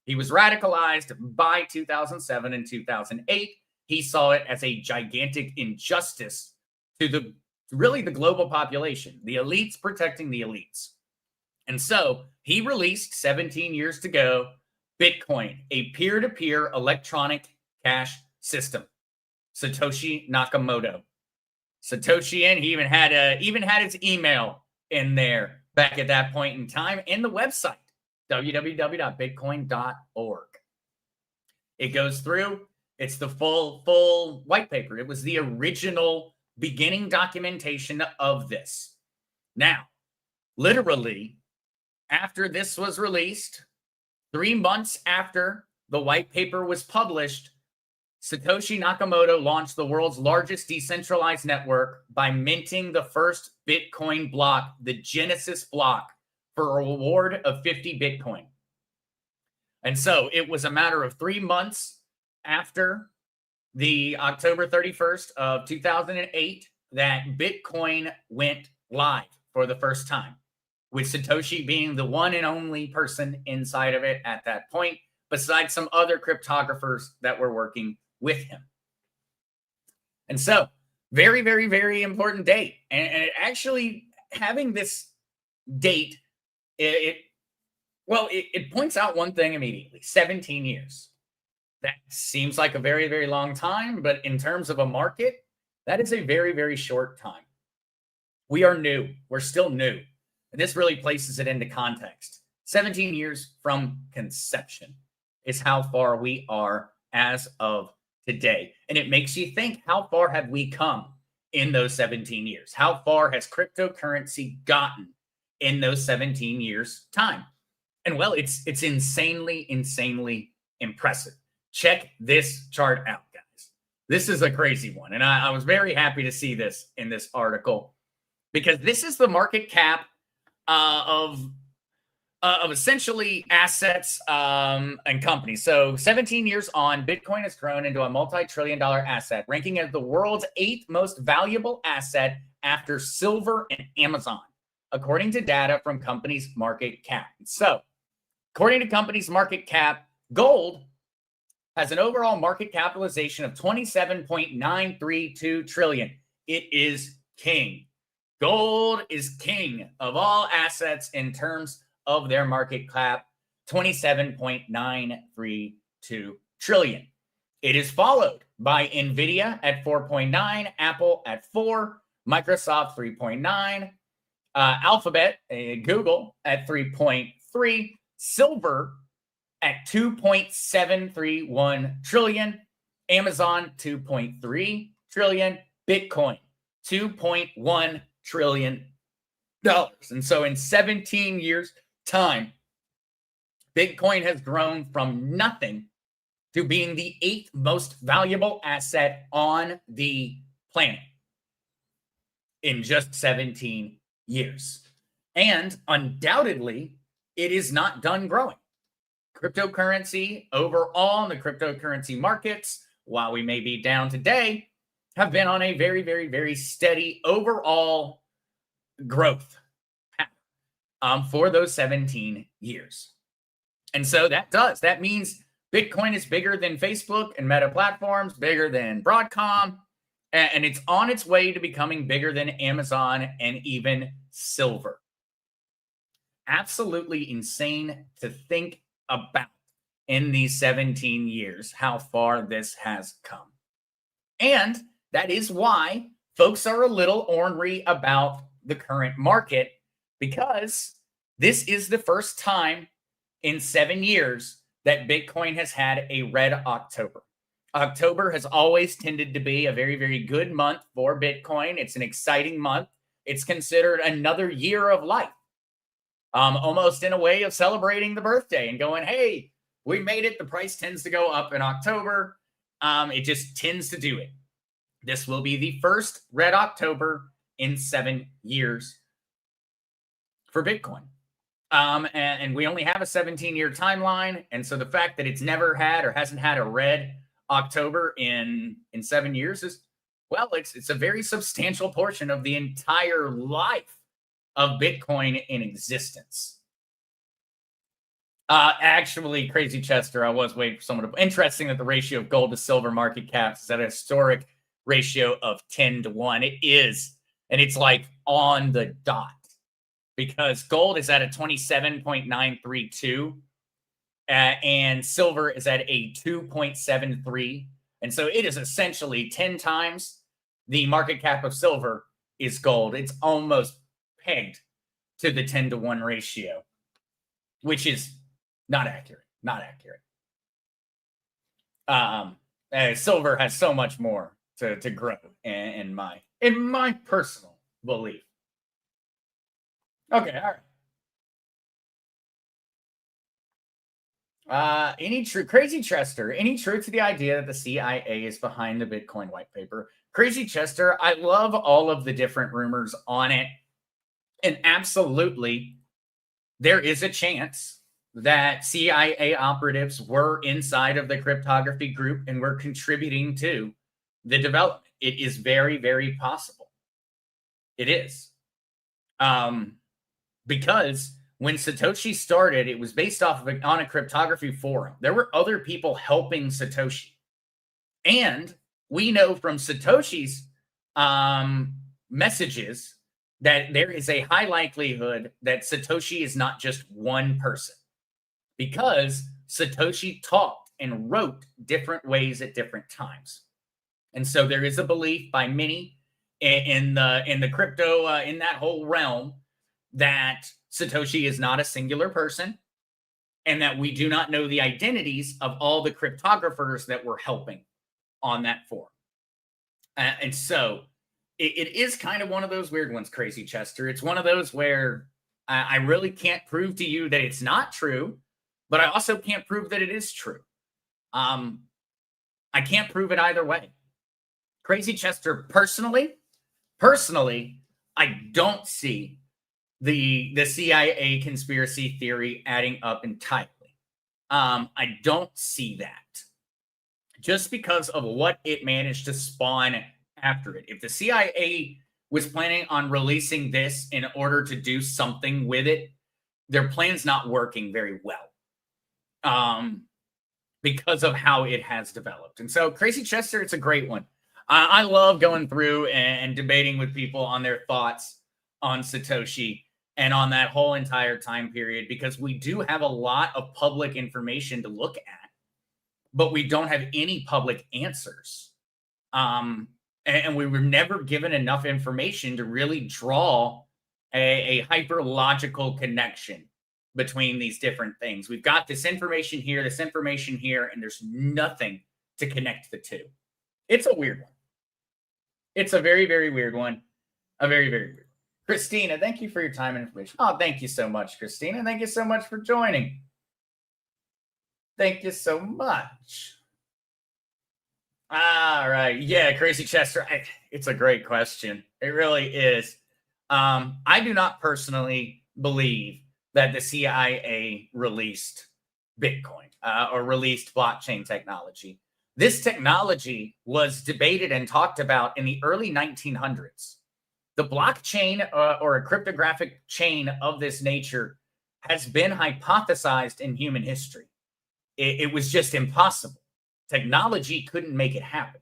He was radicalized by 2007 and 2008. He saw it as a gigantic injustice to the global population, the elites protecting the elites. And so he released 17 years ago Bitcoin, a peer-to-peer electronic cash system. Satoshi Nakamoto. Satoshi, and he even had his email in there back at that point in time, and the website www.bitcoin.org. It goes through. It's the full white paper. It was the original beginning documentation of this. Now, literally, after this was released, 3 months after the white paper was published, Satoshi Nakamoto launched the world's largest decentralized network by minting the first Bitcoin block, the Genesis block, for a reward of 50 Bitcoin. And so it was a matter of 3 months after the October 31st of 2008 that Bitcoin went live for the first time, with Satoshi being the one and only person inside of it at that point, besides some other cryptographers that were working with him. And so, very, very, very important date. And it actually, having this date, it points out one thing immediately: 17 years. That seems like a very, very long time, but in terms of a market, that is a very, very short time. We are new. We're still new. And this really places it into context. 17 years from conception is how far we are as of today. And it makes you think, how far have we come in those 17 years? How far has cryptocurrency gotten in those 17 years' time? And well, it's insanely, insanely impressive. Check this chart out, guys. This is a crazy one. And I was very happy to see this in this article, because this is the market cap of essentially assets and companies. So 17 years on, Bitcoin has grown into a multi-trillion-dollar asset, ranking as the world's 8th most valuable asset after silver and Amazon, according to data from companies' market cap. So, according to companies' market cap, gold has an overall market capitalization of 27.932 trillion. It is king. Gold is king of all assets in terms of their market cap, 27.932 trillion. It is followed by Nvidia at 4.9, Apple at 4, Microsoft 3.9, Alphabet, Google at 3.3, silver at 2.731 trillion, Amazon 2.3 trillion, Bitcoin $2.1 trillion. And so in 17 years' time, Bitcoin has grown from nothing to being the 8th most valuable asset on the planet in just 17 years. And undoubtedly, it is not done growing. Cryptocurrency overall, in the cryptocurrency markets, while we may be down today, have been on a very, very, very steady overall growth path for those 17 years. And so that means Bitcoin is bigger than Facebook and Meta platforms, bigger than Broadcom, and it's on its way to becoming bigger than Amazon and even silver. Absolutely insane to think about in these 17 years, how far this has come. And that is why folks are a little ornery about the current market, because this is the first time in 7 years that Bitcoin has had a red October. October has always tended to be a very, very good month for Bitcoin. It's an exciting month. It's considered another year of life, almost in a way of celebrating the birthday and going, hey, we made it. The price tends to go up in October. It just tends to do it. This will be the first red October in 7 years for Bitcoin. And we only have a 17-year timeline. And so the fact that it's never had or hasn't had a red October in 7 years is, well, it's a very substantial portion of the entire life of Bitcoin in existence. Actually, Crazy Chester, I was waiting for someone to. Interesting that the ratio of gold to silver market caps is at a historic ratio of 10-1. It is, and it's like on the dot, because gold is at a 27.932 and silver is at a 2.73. And so it is essentially 10 times the market cap of silver is gold. It's almost pegged to the 10-1 ratio, which is not accurate. Not accurate. Silver has so much more to grow in my personal belief. Okay, all right. Crazy Chester, any truth to the idea that the CIA is behind the Bitcoin white paper? Crazy Chester, I love all of the different rumors on it. And absolutely, there is a chance that CIA operatives were inside of the cryptography group and were contributing to the development. It is very, very possible. It is. Because when Satoshi started, it was based off of on a cryptography forum. There were other people helping Satoshi. And we know from Satoshi's messages that there is a high likelihood that Satoshi is not just one person, because Satoshi talked and wrote different ways at different times. And so there is a belief by many in the crypto, in that whole realm, that Satoshi is not a singular person, and that we do not know the identities of all the cryptographers that were helping on that forum. And so it is kind of one of those weird ones, Crazy Chester. It's one of those where I really can't prove to you that it's not true, but I also can't prove that it is true. I can't prove it either way. Crazy Chester, personally, I don't see the CIA conspiracy theory adding up entirely. I don't see that, just because of what it managed to spawn after it. If the CIA was planning on releasing this in order to do something with it, their plan's not working very well, because of how it has developed. And so Crazy Chester, it's a great one. I love going through and debating with people on their thoughts on Satoshi and on that whole entire time period, because we do have a lot of public information to look at, but we don't have any public answers. And we were never given enough information to really draw a hyper-logical connection between these different things. We've got this information here, and there's nothing to connect the two. It's a weird one. It's a very, very weird one. A very, very weird one. Christina, thank you for your time and information. Oh, thank you so much, Christina. Thank you so much for joining. Thank you so much. All right. Yeah, Crazy Chester. It's a great question. It really is. I do not personally believe that the CIA released Bitcoin or released blockchain technology. This technology was debated and talked about in the early 1900s. The blockchain or a cryptographic chain of this nature has been hypothesized in human history. It was just impossible. Technology couldn't make it happen.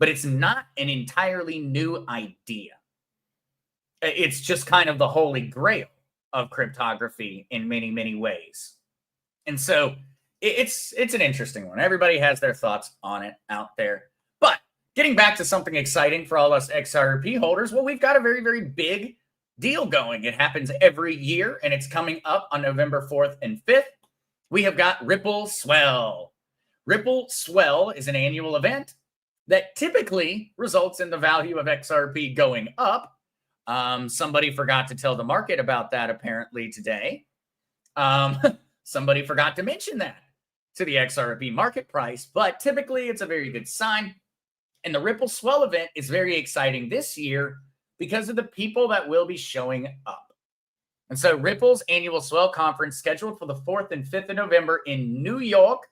But it's not an entirely new idea. It's just kind of the holy grail of cryptography in many, many ways. And so it's an interesting one. Everybody has their thoughts on it out there. But getting back to something exciting for all us XRP holders, well, we've got a very, very big deal going. It happens every year, and it's coming up on November 4th and 5th. We have got Ripple Swell. Ripple Swell is an annual event that typically results in the value of XRP going up. Somebody forgot to tell the market about that apparently today. Somebody forgot to mention that. to the XRP market price, but typically it's a very good sign. And the Ripple Swell event is very exciting this year because of the people that will be showing up. And so Ripple's annual Swell conference, scheduled for the 4th and 5th of November in New York,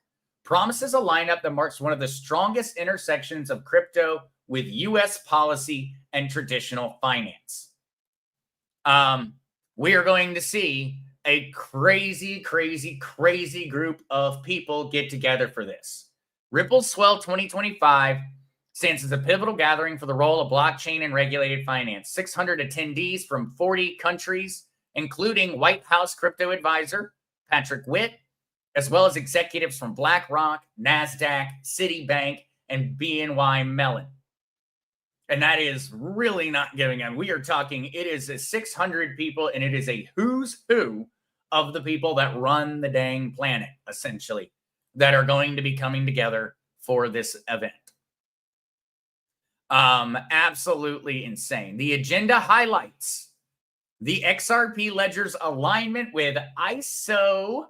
promises a lineup that marks one of the strongest intersections of crypto with U.S. policy and traditional finance. We are going to see a crazy group of people get together for this. Ripple Swell 2025 stands as a pivotal gathering for the role of blockchain and regulated finance. 600 attendees from 40 countries, including White House crypto advisor Patrick Witt, as well as executives from BlackRock, NASDAQ, Citibank, and BNY Mellon. And that is really not giving them. We are talking, it is a 600 people, and it is a who's who of the people that run the dang planet, essentially, that are going to be coming together for this event. Absolutely insane. The agenda highlights the XRP ledger's alignment with ISO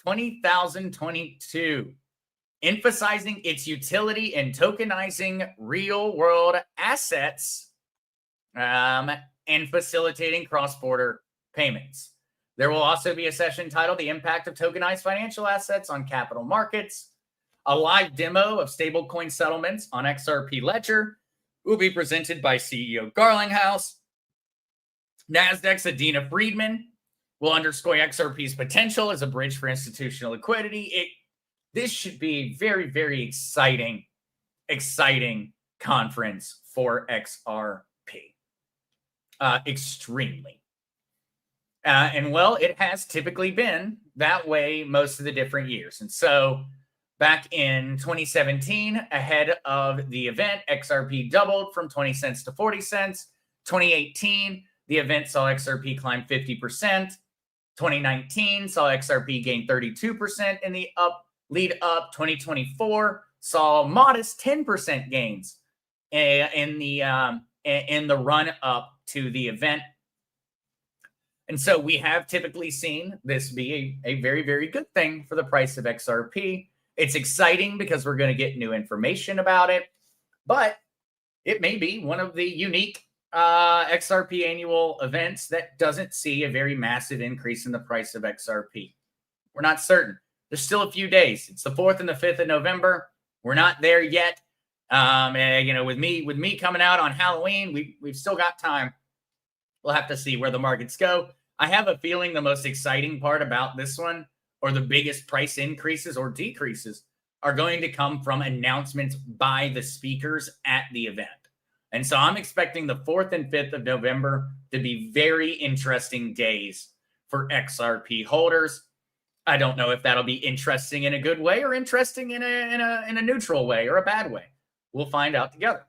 20022, emphasizing its utility in tokenizing real-world assets and facilitating cross-border payments. There will also be a session titled The Impact of Tokenized Financial Assets on Capital Markets. A live demo of stablecoin settlements on XRP Ledger will be presented by CEO Garlinghouse. NASDAQ's Adina Friedman will underscore XRP's potential as a bridge for institutional liquidity. This should be a very exciting conference for XRP. Extremely. And well, it has typically been that way most of the different years. And so back in 2017, ahead of the event, XRP doubled from 20 cents to 40 cents. 2018, the event saw XRP climb 50%. 2019 saw XRP gain 32% in the lead up. 2024 saw modest 10% gains in the run up to the event. And so we have typically seen this be a very good thing for the price of XRP. It's exciting because we're going to get new information about it, but it may be one of the unique XRP annual events that doesn't see a very massive increase in the price of XRP. We're not certain. There's still a few days. It's the 4th and the 5th of November. We're not there yet. And, you know, with me coming out on Halloween, we've still got time. We'll have to see where the markets go. I have a feeling the most exciting part about this one, or the biggest price increases or decreases, are going to come from announcements by the speakers at the event. And so I'm expecting the 4th and 5th of November to be very interesting days for XRP holders. I don't know if that'll be interesting in a good way or interesting in a neutral way or a bad way. We'll find out together.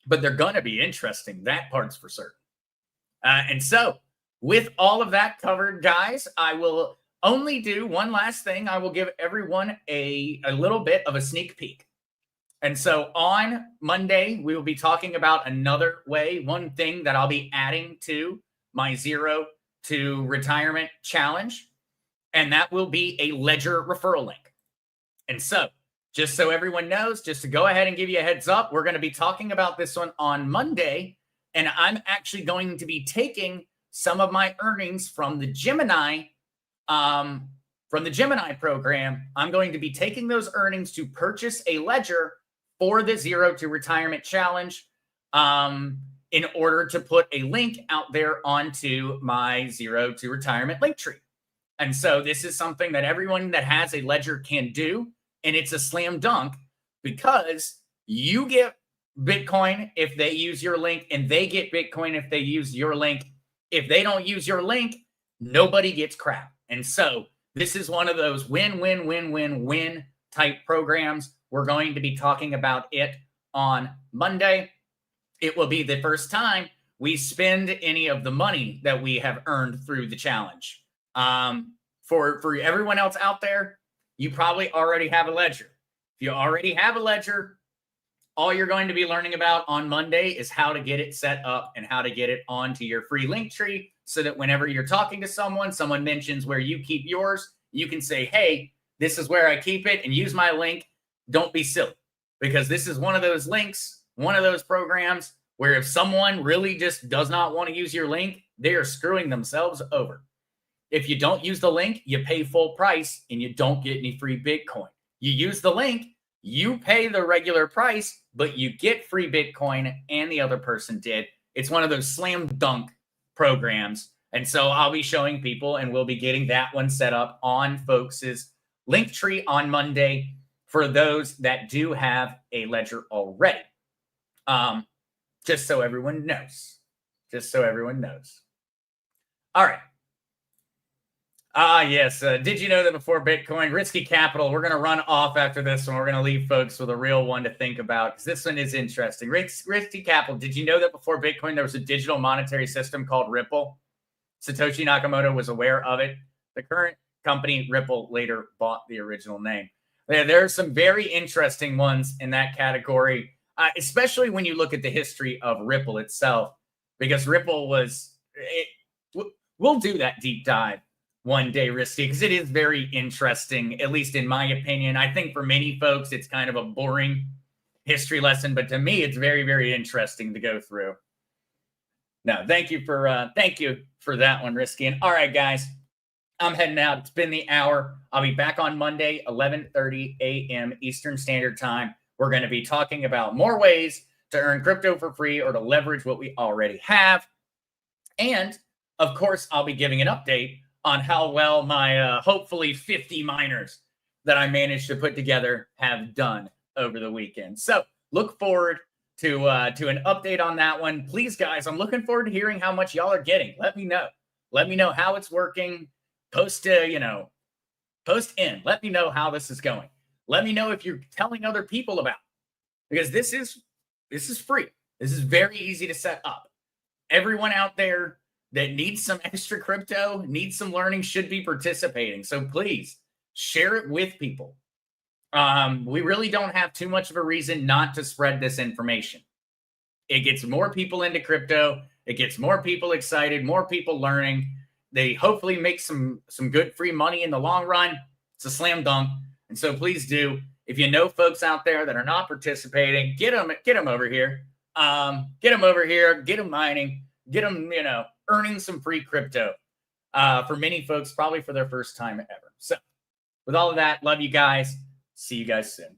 But they're going to be interesting. That part's for certain. And so with all of that covered, guys, I will only do one last thing. I will give everyone a little bit of a sneak peek. And so on Monday, we will be talking about another way, one thing that I'll be adding to my Zero to Retirement Challenge, and that will be a Ledger referral link. And so just so everyone knows, just to go ahead and give you a heads up, we're going to be talking about this one on Monday, and I'm actually going to be taking some of my earnings from the Gemini program. I'm going to be taking those earnings to purchase a Ledger for the Zero to Retirement Challenge in order to put a link out there onto my Zero to Retirement linktree. And so this is something that everyone that has a Ledger can do, and it's a slam dunk because you get Bitcoin if they use your link, and they get Bitcoin if they use your link. If they don't use your link, nobody gets crap. And so this is one of those win type programs. We're going to be talking about it on Monday. It will be the first time we spend any of the money that we have earned through the challenge. For everyone else out there, you probably already have a Ledger. If you already have a Ledger, all you're going to be learning about on Monday is how to get it set up and how to get it onto your free link tree so that whenever you're talking to someone mentions where you keep yours, you can say, hey, This is where I keep it and use my link. Don't be silly, because this is one of those links, one of those programs where if someone really just does not want to use your link, they are screwing themselves over. If you don't use the link, you pay full price and you don't get any free Bitcoin. You use the link, you pay the regular price, but you get free Bitcoin, and the other person did. It's one of those slam dunk programs. And so I'll be showing people, and we'll be getting that one set up on folks' linktree on Monday for those that do have a ledger already. Just so everyone knows. Just so everyone knows. All right. Yes. Did you know that before Bitcoin, risky capital? We're going to run off after this one. We're going to leave folks with a real one to think about, because this one is interesting. Risky capital. Did you know that before Bitcoin, there was a digital monetary system called Ripple? Satoshi Nakamoto was aware of it. The current company, Ripple, later bought the original name. There are some very interesting ones in that category, especially when you look at the history of Ripple itself, because Ripple was we'll do that deep dive one day, Risky, because it is very interesting, at least in my opinion. I think for many folks, it's kind of a boring history lesson, but to me, it's very, very interesting to go through. No, thank you for that one, Risky. And all right, guys, I'm heading out. It's been the hour. I'll be back on Monday, 11:30 a.m. Eastern Standard Time. We're going to be talking about more ways to earn crypto for free or to leverage what we already have. And of course, I'll be giving an update on how well my hopefully 50 miners that I managed to put together have done over the weekend. So look forward to an update on that one. Please, guys, I'm looking forward to hearing how much y'all are getting. Let me know. Let me know how it's working. Post in. Let me know how this is going. Let me know if you're telling other people about it, because this is free. This is very easy to set up. Everyone out there that needs some extra crypto, needs some learning, should be participating. So please share it with people. We really don't have too much of a reason not to spread this information. It gets more people into crypto. It gets more people excited, more people learning. They hopefully make some good free money in the long run. It's a slam dunk. And so please do. If you know folks out there that are not participating, get them over here. Get them over here. Get them mining. Get them, earning some free crypto. For many folks, probably for their first time ever. So with all of that, love you guys. See you guys soon.